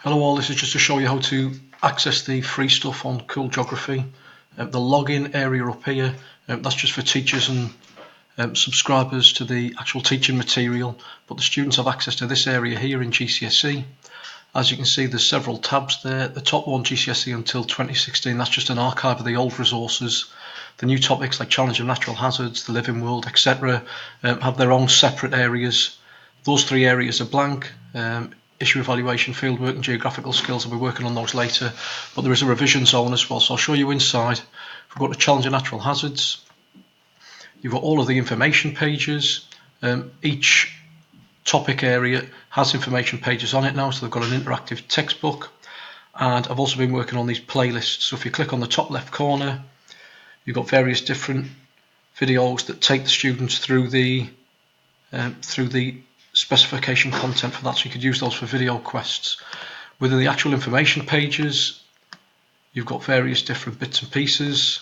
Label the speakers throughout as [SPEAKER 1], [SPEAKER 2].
[SPEAKER 1] Hello all, this is just to show you how to access the free stuff on Cool Geography. The login area up here, that's just for teachers and subscribers to the actual teaching material, but the students have access to this area here in GCSE. As you can see, there's several tabs there. The top one, GCSE until 2016, that's just an archive of the old resources. The new topics like Challenge of Natural Hazards, the Living World, etc. Have their own separate areas. Those three areas are blank. Issue evaluation, fieldwork and geographical skills, I'll be working on those later, but there is a revision zone as well, so I'll show you inside. If we go to Challenge of Natural Hazards, you've got all of the information pages. Each topic area has information pages on it now, so they've got an interactive textbook, and I've also been working on these playlists. So if you click on the top left corner, you've got various different videos that take the students through the specification content for that, so you could use those for video quests. Within the actual information pages, you've got various different bits and pieces.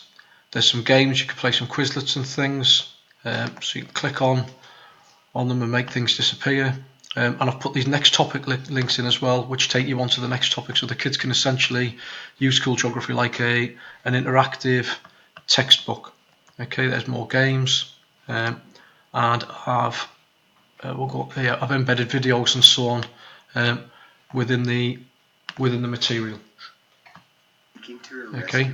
[SPEAKER 1] There's some games, you can play some Quizlets and things, so you can click on them and make things disappear. And I've put these next topic links in as well, which take you on to the next topic, so the kids can essentially use Cool Geography like an interactive textbook. Okay, there's more games, and we'll go up here. I've embedded videos and so on within the material. Okay.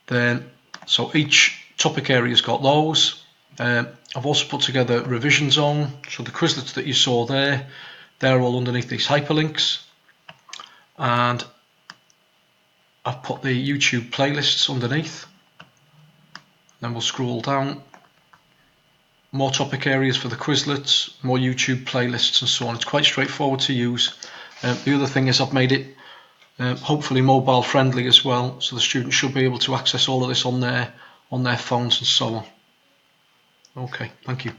[SPEAKER 1] Then, so each topic area's got those. I've also put together revision zone. So the Quizlets that you saw there, they're all underneath these hyperlinks, and I've put the YouTube playlists underneath. Then we'll scroll down. More topic areas for the Quizlets, more YouTube playlists and so on. It's quite straightforward to use. The other thing is I've made it hopefully mobile friendly as well, so the students should be able to access all of this on their phones and so on. Okay, thank you.